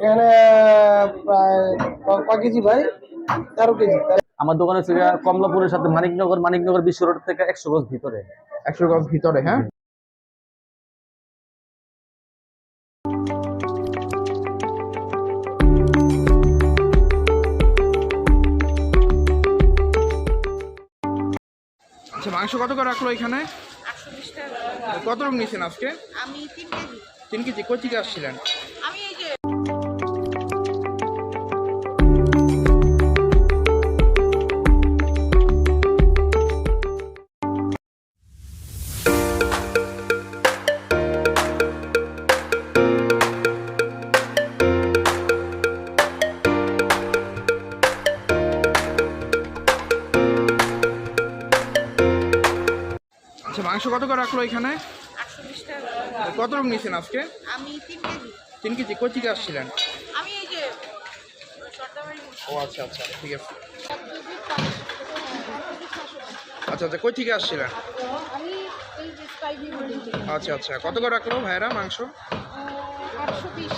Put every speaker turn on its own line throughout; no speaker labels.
এখানে প্রায় কয় কেজি ভাই? 13 কেজি।
আমার দোকান হচ্ছে গিয়া কমলাপুরের সাথে মানিকনগর বিশ্ব রোড থেকে 100 গজ ভিতরে।
100 গজ ভিতরে, হ্যাঁ। আচ্ছা, মাংস কত করে রাখলো এখানে?
820 টাকা।
কত রকম নিয়েছেন আজকে?
আমি 3 কেজি।
3 কেজি। কই থেকে আসছিলেন?
আমি এই যে
আচ্ছা, মাংস কত করে রাখলো এখানে?
820 টাকা।
কত রকম নিয়েছেন আজকে?
আমি 3 কেজি।
3 কেজি। কই থেকে আসছিলেন?
আমি এই যে সর্দাবাড়ি মোড়।
ও আচ্ছা আচ্ছা, ঠিক আছে। আচ্ছা আচ্ছা, কই থেকে আসছিলেন?
আমি এই যে স্কাই ভিউ হোটেল থেকে।
আচ্ছা আচ্ছা, কত করে রাখলো ভাইরা মাংস?
820।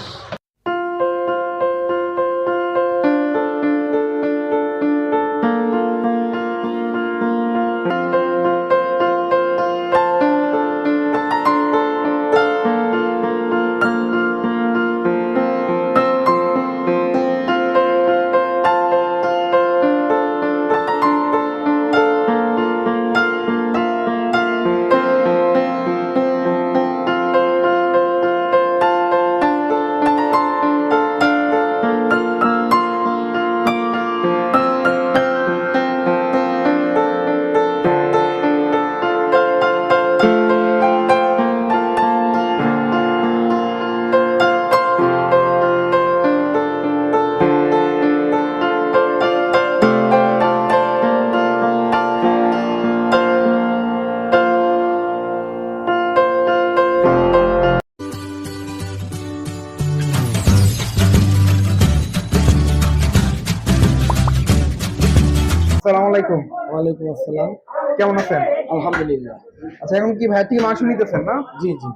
আসসালামু আলাইকুম।
ওয়ালাইকুম আসসালাম।
কেমন আছেন?
আলহামদুলিল্লাহ।
আচ্ছা, এখন কি ভাই থেকে মাংস নিতেছেন না?
জি জি।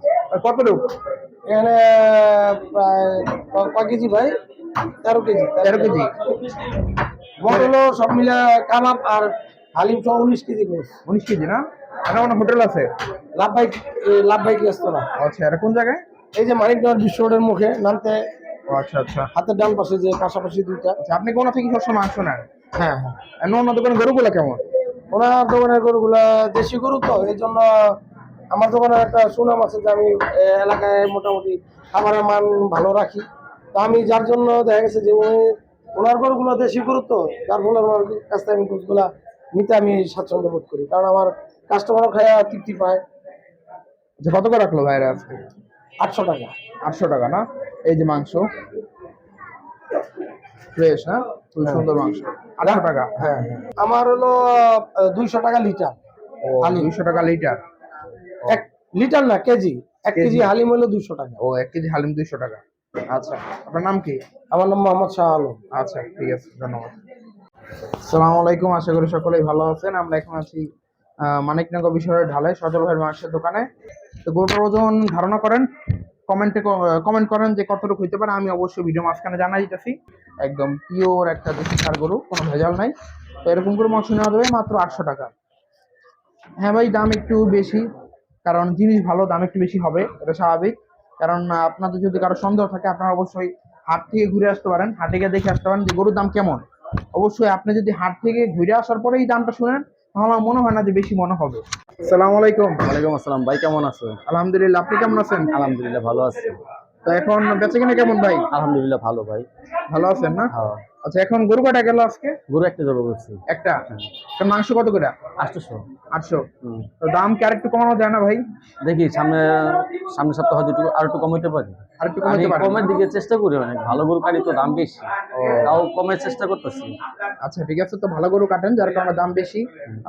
কত লোক?
এখানে প্রায় কয় কেজি ভাই? 13 কেজি।
13 কেজি।
মোট হলো সব মিলে কাবাব আর হালিম সহ 19 কেজি গোস।
19 কেজি না? এখানে কোনো হোটেল আছে?
লাভবাইক রেস্তোরাঁ।
আচ্ছা, এটা কোন জায়গায়?
এই যে মানিকনগর বিশ্ব রোডের মুখে নামতে
ও আচ্ছা আচ্ছা।
হাতের ডান পাশে যে পাশাপাশি দুইটা।
আচ্ছা, আপনি কোন থেকে সবসময় মাংস নেন?
হ্যাঁ হ্যাঁ।
আর অন্য দোকানের গরুগুলো কেমন?
ওনার দোকানের গরুগুলা দেশি গরু তো এই জন্য আমার দোকানের একটা সুনাম আছে যে আমি এলাকায় মোটামুটি খাবারের মান ভালো রাখি। তো আমি যার জন্য দেখা গেছে যে ওনার গরুগুলো দেশি গরু তো, যার ফলে ওনার কাছ থেকে আমি গরুগুলা নিতে আমি স্বাচ্ছন্দ্য বোধ করি, কারণ আমার কাস্টমারও খায় তৃপ্তি পায়।
আচ্ছা, কত করে রাখলো ভাইরা আজকে?
800 টাকা।
800 টাকা না? এই যে মাংস ফ্রেশ, হ্যাঁ, খুব
হ্যাঁ।
সুন্দর মাংস। 800 টাকা।
হ্যাঁ হ্যাঁ। আমার হলো 200 টাকা লিটার
ও,
হালিম।
200 টাকা লিটার।
1 লিটার না, কেজি। 1 কেজি হালিম হলো 200 টাকা।
ও, 1 কেজি হালিম 200 টাকা। আচ্ছা, আপনার নাম কি?
আমার নাম মোহাম্মদ শাহ আলম।
আচ্ছা, ঠিক আছে, ধন্যবাদ। আসসালামু আলাইকুম, আশা করি সকলেই ভালো আছেন। আমরা এখন আছি মানিকনগর বিশালের ঢালাই সজল ভাইয়ের মাংসের দোকানে। তো গরুটার ওজন ধারণা করেন, কমেন্ট করেন যে কতটুকু হইতে পারে। আমি অবশ্যই ভিডিও মাঝখানে জানাই দিতেছি। একদম পিওর একটা দেশি ষাঁড় গরু, কোনো ভেজাল নাই। তো এরকম করে মাংস নেওয়া যাবে মাত্র 800 টাকা। হ্যাঁ ভাই, দাম একটু বেশি, কারণ জিনিস ভালো, দাম একটু বেশি হবে, এটা স্বাভাবিক। কারণ আপনাদের যদি কারো সন্দেহ থাকে, আপনারা অবশ্যই হাট থেকে ঘুরে আসতে পারেন, হাটে গিয়ে দেখে আসতে পারেন যে গরুর দাম কেমন। অবশ্যই আপনি যদি হাট থেকে ঘুরে আসার পরে এই দামটা শুনেন, তাহলে আমার মনে হয় না যে বেশি মনে হবে। আসসালামু আলাইকুম।
ওয়ালাইকুম আসসালাম ভাই, কেমন আছো?
আলহামদুলিল্লাহ, আপনি কেমন আছেন?
আলহামদুলিল্লাহ ভালো আছি।
তো এখন বেচাকেনা কেমন ভাই?
আলহামদুলিল্লাহ ভালো ভাই।
ভালো আছেন না?
হ্যাঁ।
আচ্ছা, এখন গরু কটা গেল আজকে?
গরু একটা জবাই করছি।
একটা। তো মাংস কত করে?
800।
800। তো দাম কি আরেকটু কমানো যায় না ভাই?
দেখি সামনে সপ্তাহে হয়তো আর একটু কমাইতে পারি।
আর একটু কমাতে পারেন?
কমের দিকে চেষ্টা করি, অনেক ভালো গরু কাটি তো দাম বেশি, তাও কমের চেষ্টা করতেছি।
আচ্ছা, ঠিক আছে। তো ভালো গরু কাটেন, যার কারণে দাম বেশি।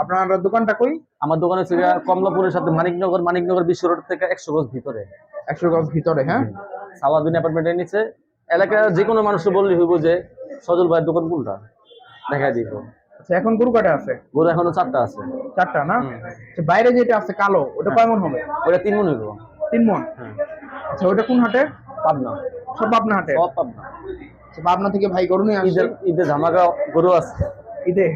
আপনার দোকানটা কই?
আমার দোকান হচ্ছে গিয়া কমলাপুরের সাথে মানিকনগর বিশ্ব রোড থেকে 100 গজ ভিতরে।
100 গজ ভিতরে, হ্যাঁ।
সালাউদ্দিন অ্যাপার্টমেন্টের নিচে। এলাকার যে কোনো মানুষকে বললে হইব যে সজল ভাইয়ের দোকান কোনটা, দেখা দিব।
আচ্ছা, এখন গরু কাটা আছে?
গরু এখনো 4টা আছে।
4টা না? আচ্ছা, বাইরে যেটা আছে কালো, ওটা কয় মন হবে?
ওটা 3 মণ হইব।
3 মন।
হ্যাঁ।
আচ্ছা, ওটা কোন হাটে?
পাবনা।
সব পাবনা হাটে?
সব পাবনা।
আচ্ছা, পাবনা থেকে ভাই গরু নিয়ে আসছে
ঈদের ঈদের ধামাকা গরু আছে,
ঈদে?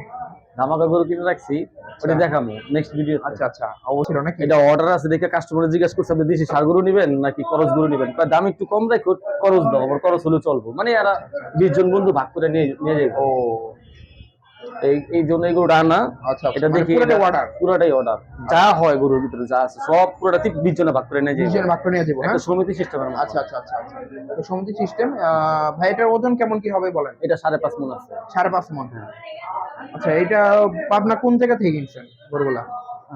ধামাকা গরু কিনে রাখছি, ওটা দেখাবো নেক্সট ভিডিও।
আচ্ছা আচ্ছা, অবশ্যই নাকি?
এটা অর্ডার আছে দেখে কাস্টমার জিজ্ঞাসা করছে আপনি দেশি ষাঁড় গরু নেবেন নাকি করস গরু নেবেন, দাম একটু কম রাখো, করস দাও, আমার করস হলে চলবো, মানে এরা 20 জন বন্ধু ভাগ করে নিয়ে নিয়ে যাবে।
ও
এই জন্য এই গরুটা আনা।
আচ্ছা,
এটা
মানে
দেখি
পুরোটাই order?
পুরোটাই অর্ডার, যা হয় গরুর ভিতরে যা আছে সব পুরোটা 20 জনে ভাগ করে নিয়ে যাবে,
নিজের ভাগ করে নিয়ে যাবো, হ্যাঁ?
একটা সমিতি সিস্টেমের মতো।
আচ্ছা আচ্ছা আচ্ছা আচ্ছা, তো সমিতি সিস্টেম। ভাই এটার ওজন কেমন কি হবে বলেন?
এটা 5.5 মণ আছে।
5.5 মণ?
হ্যাঁ।
আচ্ছা, এটা পাবনা কোন জায়গা থেকে কিনছেন গরুগুলা?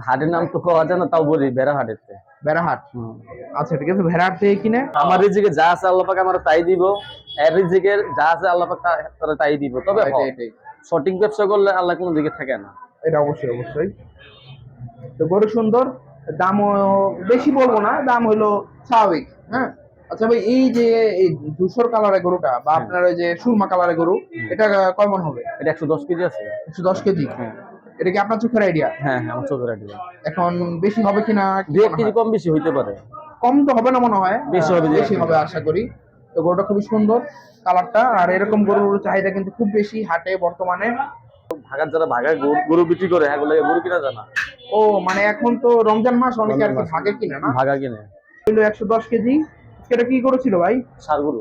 হাটের নাম তো পাওয়া যায় না, তাও বলি বেড়া হাটের।
বেড়াহাট? আচ্ছা ঠিক আছে, ভেড়াহাট থেকে কিনে
আমার রিজিকে যা আছে আল্লাহ পাক আমার তাই দিব, এর রিজিকের যা আছে আল্লাহ পাক তারা তাই দিব। তবে
এটাই এটাই,
সঠিক ব্যবসা করলে আল্লাহ কোনো দিকে থাকে না।
এটা অবশ্যই অবশ্যই। তো গরু সুন্দর, দামও বেশি বলবো না, দাম হলো স্বাভাবিক, হ্যাঁ। আচ্ছা ভাই, এই যে এই ধূসর কালারের গরুটা বা আপনার ওই যে সুরমা কালারের গরু, এটা কয় মণ হবে?
এটা 110 কেজি আছে।
110 কেজি?
হ্যাঁ
এটা কি আপনার চোখের আইডিয়া?
হ্যাঁ হ্যাঁ, আমার চোখের আইডিয়া।
এখন বেশি হবে কিনা কি
2
মনে
কেজি
হয়?
কম বেশি হইতে পারে।
কম তো হবে না মনে হয়,
বেশি হবে,
বেশি হবে আশা করি। তো গরুটা খুবই সুন্দর কালারটা, আর এরকম গরুর চাহিদা কিন্তু খুব বেশি হাটে বর্তমানে।
ভাগার যারা ভাগায় গরু বিক্রি করে হ্যাঁ গরু কিনা জানা।
ও মানে এখন তো রমজান মাস, অনেকে আর কি ভাগে কিনে না?
ভাগা কিনে।
হলো 110 কেজি। এটা কি গরু ছিল ভাই?
ষাঁড় গরু,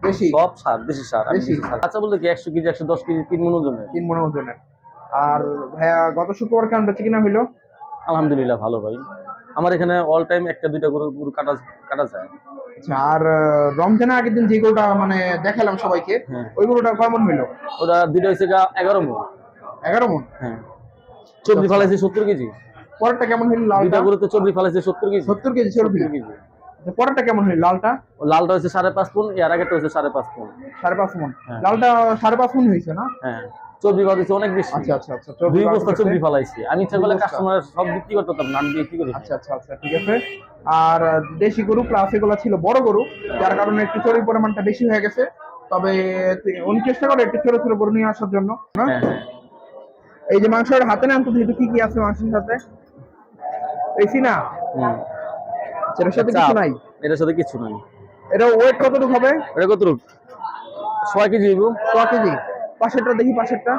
বেশি?
সব ষাঁড়, দেশি ষাঁড়।
দেশি?
আচ্ছা বলতে কি 100 কেজি 110 কেজি 3 মণ ওজনের।
3 মণ ওজনের। আর ভাইয়া গত শুক্রবার কেমন বেচে কিনা হইলো?
আলহামদুলিল্লাহ ভালো ভাই, আমার এখানে অল টাইম একটা দুইটা গরু কাটা যায়।
আচ্ছা, আর রমজানের আগের দিন যে গরুটা মানে দেখালাম সবাইকে,
হ্যাঁ।
ওই গরুটা কেমন হইলো?
ওটা দুইটা হয়েছে 11 মণ।
11 মণ?
হ্যাঁ, চর্বি ফালাইছে 70 কেজি।
পরেরটা কেমন হইলো
দুইটা
লালটা?
গরুতে চর্বি ফালাইছে 70 কেজি।
70 কেজি চর্বি?
70 কেজি।
আচ্ছা, পরেরটা কেমন হইলো লালটা?
ও লালটা হচ্ছে 5.5 মণ, এর আগেরটা হচ্ছে 5.5 মণ।
5.5 মণ?
হ্যাঁ।
লালটা 5.5 মণ হয়েছে না?
হ্যাঁ, চর্বি বাড়ছে অনেক বেশি।
আচ্ছা আচ্ছা আচ্ছা,
2
বার
বস্তা
করেছে।
চর্বি ফালাইছি আমি, ইচ্ছা করলে
2 বস্তা?
কাস্টমার সব বিক্রি করতে পারতাম, নাম দিয়ে কি করি।
আচ্ছা আচ্ছা আচ্ছা, ঠিক আছে। আর দেশি গরু প্লাস এগুলো ছিল বড় গরু, যার কারণে একটু চর্বির পরিমাণটা বেশি হয়ে গেছে। তবে উনি চেষ্টা করে একটু ছোট ছোট গরু নিয়ে আসার জন্য, না?
হ্যাঁ হ্যাঁ।
এই যে মাংসের হাতে নেন তো, যেহেতু কি কি আছে মাংসের সাথে? বেশি না?
হুম।
সেটার সাথে
চাপ।
কিছু নাই?
এটার সাথে কিছু নাই।
এটা ওয়েট কতটুকু হবে?
এটা কত রূপ 6 কেজি হইব।
1 কেজি? পাশেরটা দেখি, পাশেরটা।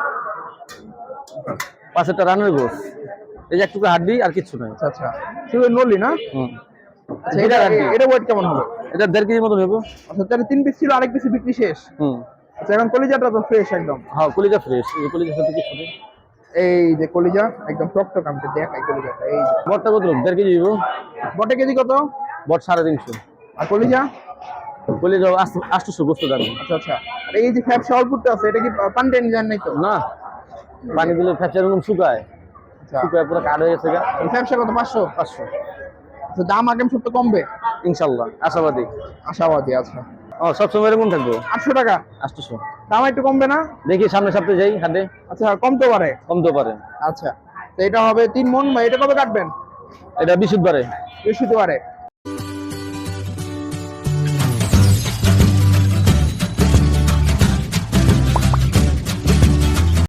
পাঁচটা রানের গোস, এই যে একটু হাড্ডি আর কিছু নাই।
আচ্ছা আচ্ছা, শুধু নলি না?
হুম।
আচ্ছা, এটা এটা ওয়েট কেমন হবে?
এটা 1.5 কেজির মতো হইব।
আচ্ছা, তাহলে 3 পিস ছিল, আরেক পিস বিক্রি শেষ।
হুম।
আচ্ছা, এখন কলিজাটা তো ফ্রেশ একদম।
হ্যাঁ, কলিজা ফ্রেশ, এই কলিজার সাথে কিছু নেই।
এই যে কলিজা একদম টকটক, আমি দেখাই কলিজাটা। এই যে
বটটা কত রূপ 1.5 কেজি হইব।
বটে কেজি কত?
বট 350।
আর কলিজা?
কলিজা 800 গোস্ত দামি।
আচ্ছা আচ্ছা। আর এই যে ফ্যাপসা অল্পটা আছে, এটা কি পানি টেনে যান নাই তো?
না, পানি দিলে ফ্যাপসা এরকম শুকায়,
আচ্ছা,
শুকায় পুরো কাঠ হয়ে গেছে।
এই ফ্যাপসা কত? 500?
500
আচ্ছা, দাম আগামী সপ্তাহে কমবে
ইনশাল্লাহ, আশাবাদী।
আশাবাদী। আচ্ছা,
ও সবসময় এরকম থাকবো।
800 টাকা
800।
দাম একটু কমবে না?
দেখি সামনে সপ্তাহে যাই হাটে,
আচ্ছা, কমতে পারে।
কমতে পারে।
আচ্ছা, তো এটা হবে 3 মণ। এটা কবে কাটবেন?
এটা বৃহস্পতিবারে।
বৃহস্পতিবারে?